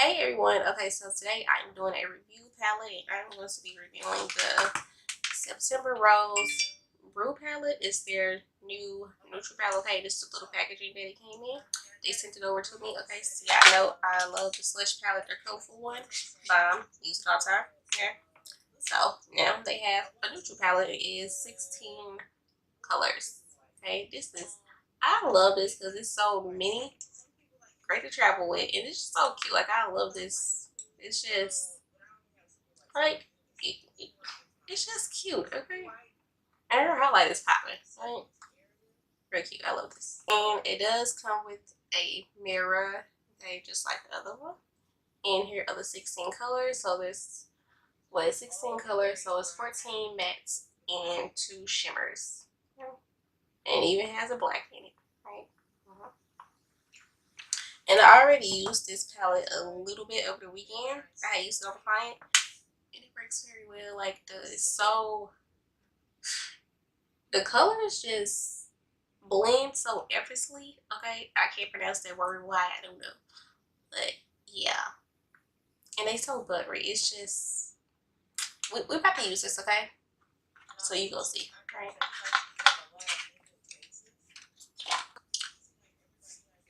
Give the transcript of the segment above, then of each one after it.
Hey everyone, okay, so today I'm doing a review palette and I'm going to be reviewing the September Rose Brew palette. It's their new neutral palette. Okay, this is the little packaging that it came in. They sent it over to me. Okay, so yeah, I know I love the slush palette, their colorful one. Use it all the time. Yeah. So now they have a neutral palette. It is 16 colors. Okay, I love this because it's so mini. Great to travel with, and it's just so cute. Like, I love this. It's just like it's just cute. Okay, and her highlight is popping. Right, very cute. I love this, and it does come with a mirror. Okay, just like the other one. And here are the 16 colors. So this was 16 colors. So it's 14 mattes and 2 shimmers. Okay. And it even has a black in it. Right. And I already used this palette a little bit over the weekend. I used it on a client, and it works very well. Like, the colors just blend so effortlessly. Okay, I can't pronounce that word. Why, I don't know, but yeah, and they so buttery. It's just we're about to use this, okay? So you go see, right?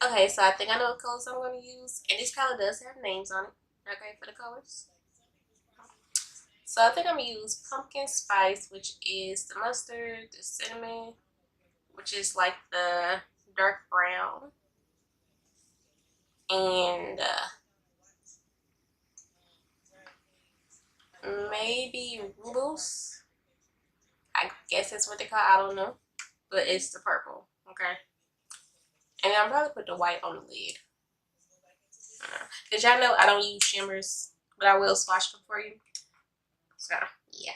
Okay, so I think I know what colors I'm going to use, and this palette does have names on it. Okay, for the colors. So I think I'm going to use pumpkin spice, which is the mustard, the cinnamon, which is like the dark brown, and maybe Rubos. I guess that's what they call it. I don't know. But it's the purple, okay? And I'll probably put the white on the lid. Because y'all know I don't use shimmers, but I will swatch them for you. So, yeah.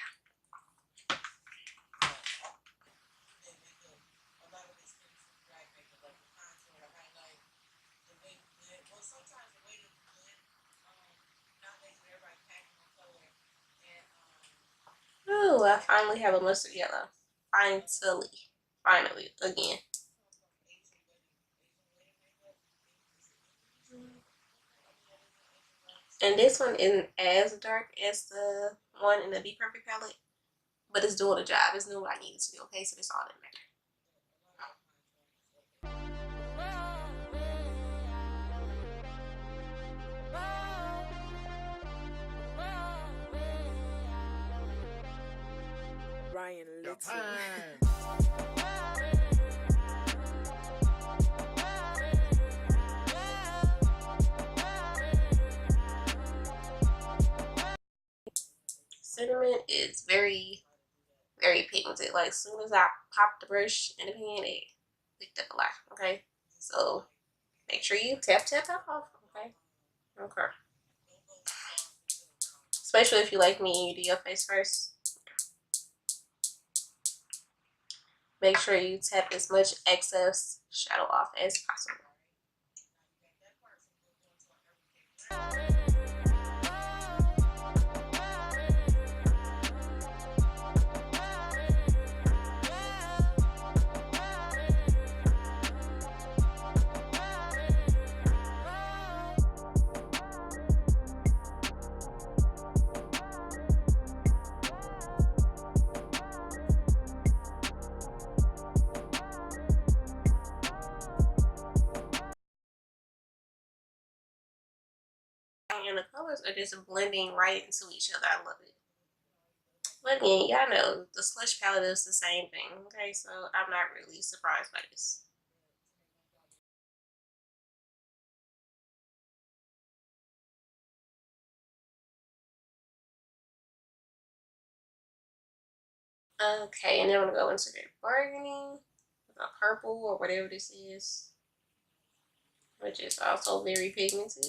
Ooh, I finally have a mustard yellow. Finally, again. And this one isn't as dark as the one in the Be Perfect palette, but it's doing the job. It's doing what I need it to do, okay? So it's all that matters. Ryan Little. Cinnamon is very, very pigmented. Like, as soon as I pop the brush in the pan, it picked up a lot, okay? So make sure you tap off, okay? Okay. Especially if you like me and you do your face first. Make sure you tap as much excess shadow off as possible. And the colors are just blending right into each other. I love it. But again, y'all know the slush palette is the same thing. Okay, so I'm not really surprised by this. Okay, and then I'm gonna go into the burgundy, the purple, or whatever this is, which is also very pigmented.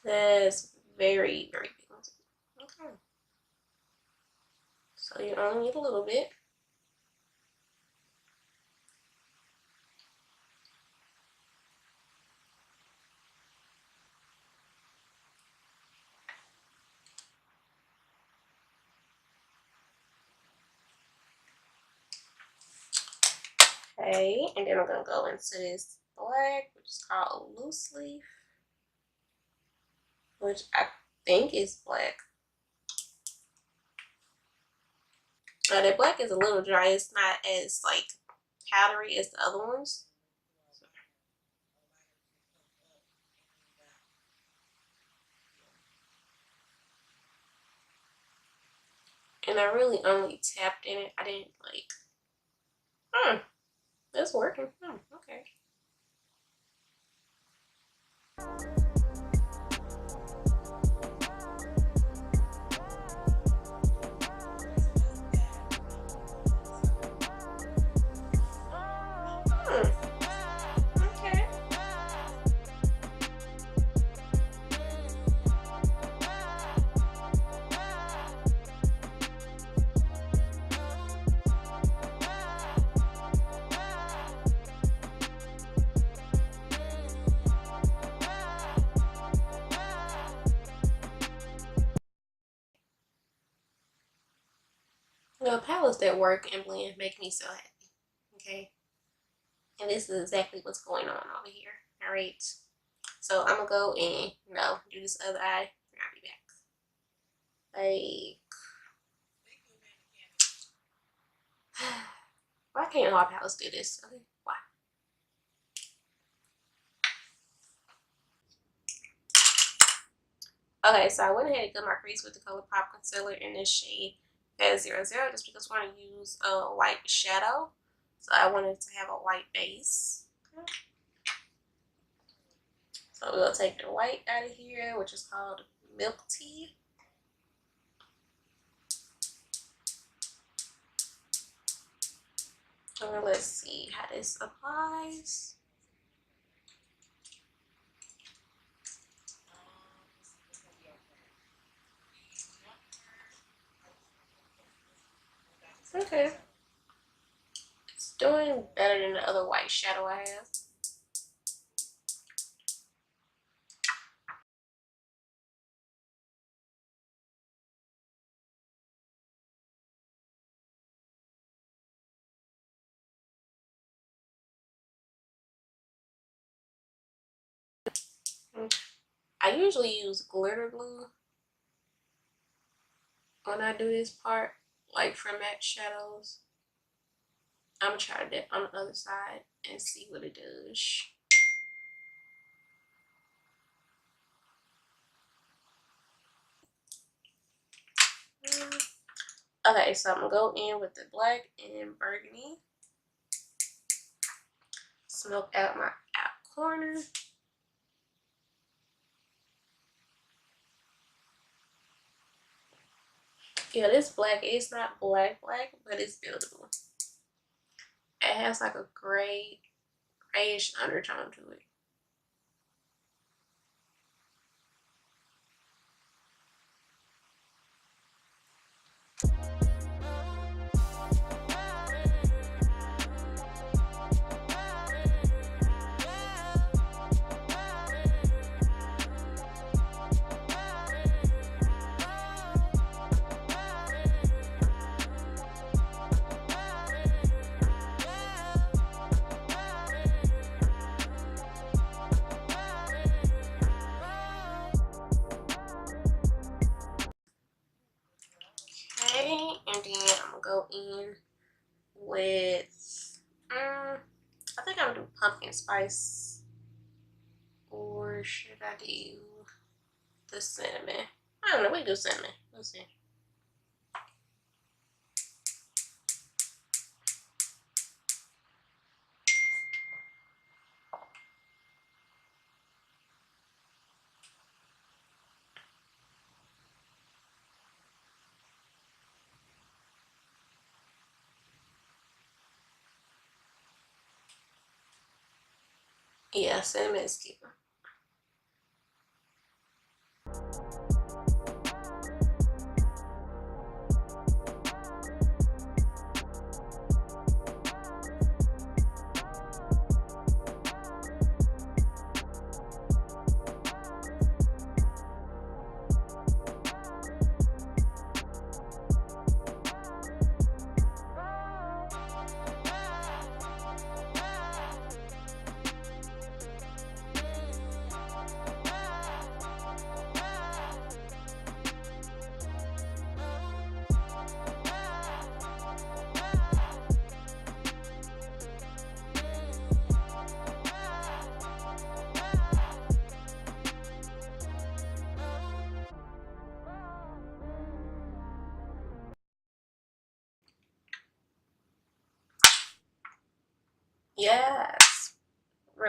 That's very, very pigmented. Okay. So you only need a little bit. Okay, and then I'm gonna go into this black, which is called Loose Leaf, which I think is black. That black is a little dry. It's not as like powdery as the other ones. And I really only tapped in it. I didn't like, that's working. Okay. Okay. You know, palettes that work and blend make me so happy. Okay. And this is exactly what's going on over here. All right. So I'm gonna go and do this other eye, and I'll be back. Like, why can't all palettes do this? Okay, why? Okay, so I went ahead and got my crease with the ColourPop concealer in this shade Fat 00, just because I want to use a white shadow. So I wanted to have a white base. Okay. So we'll take the white out of here, which is called Milk Tea. And let's see how this applies. Okay. It's doing better than the other white shadow I have. I usually use glitter glue when I do this part, like for matte shadows. I'm gonna try that on the other side and see what it does. Okay, so I'm gonna go in with the black and burgundy. Smoke out my out corner. Yeah, this black is not black, but it's buildable. It has like a grayish undertone to it. Okay, and then I'm gonna go in with, I think I'm gonna do pumpkin spice, or should I do the cinnamon? I don't know, we do cinnamon. Let's see. Yeah, cinnamon is cute.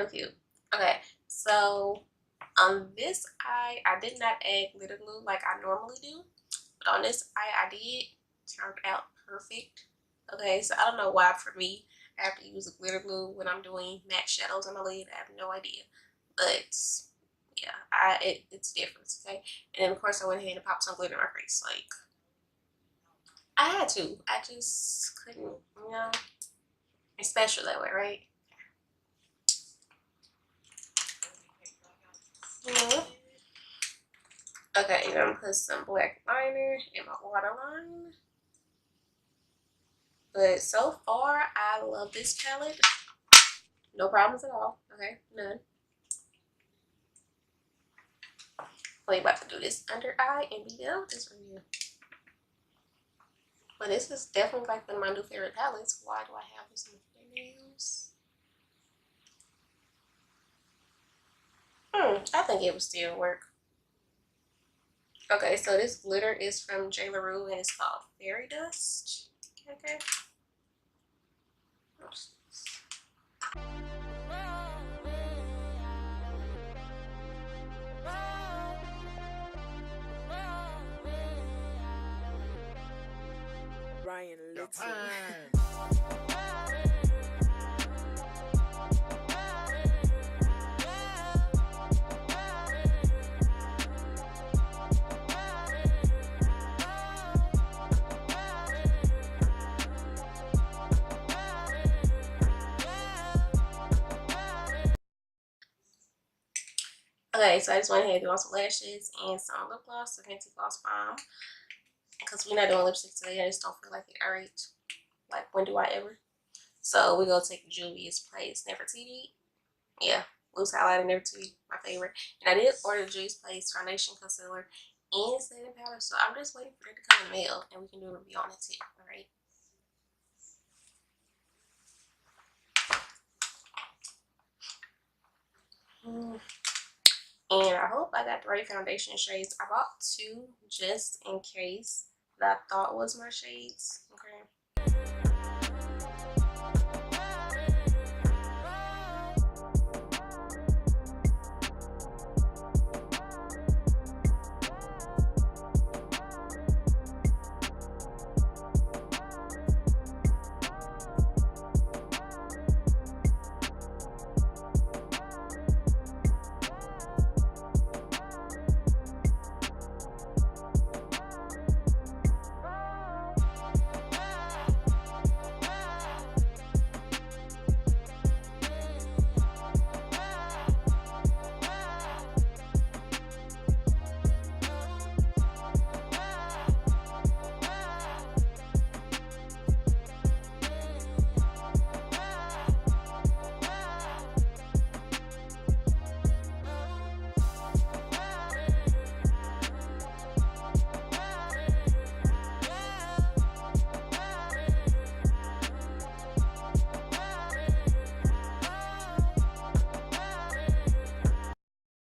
Real cute. Okay, so on this eye, I did not add glitter glue like I normally do. But on this eye, I did. Turned out perfect. Okay, so I don't know why for me, I have to use a glitter glue when I'm doing matte shadows on my lid. I have no idea. But yeah, it's different, okay? And then of course I went ahead and popped some glitter in my face. Like, I had to. I just couldn't, you know. It's special that way, right? Yeah. Okay, I'm gonna put some black liner in my waterline. But so far, I love this palette. No problems at all. Okay, none. We're about to do this under eye and be done with this review. But this is definitely like one of my new favorite palettes. Why do I have this in my fingernails? I think it would still work. Okay, so this glitter is from Jlarue and it's called Fairy Dust. Okay. Ryan Little. Okay, so I just went ahead and do on some lashes and some lip gloss, the Fenty Gloss Bomb. Because we're not doing lipstick today, I just don't feel like it. Alright. Like, when do I ever? So we're gonna take Juvia's Place Nefertiti. Yeah, loose highlighter Nefertiti, my favorite. And I did order Juvia's Place foundation, concealer, and setting powder. So I'm just waiting for it to come in the mail and we can do a review on it too. Alright. And I hope I got the right foundation shades. I bought two just in case that I thought was my shades. Okay.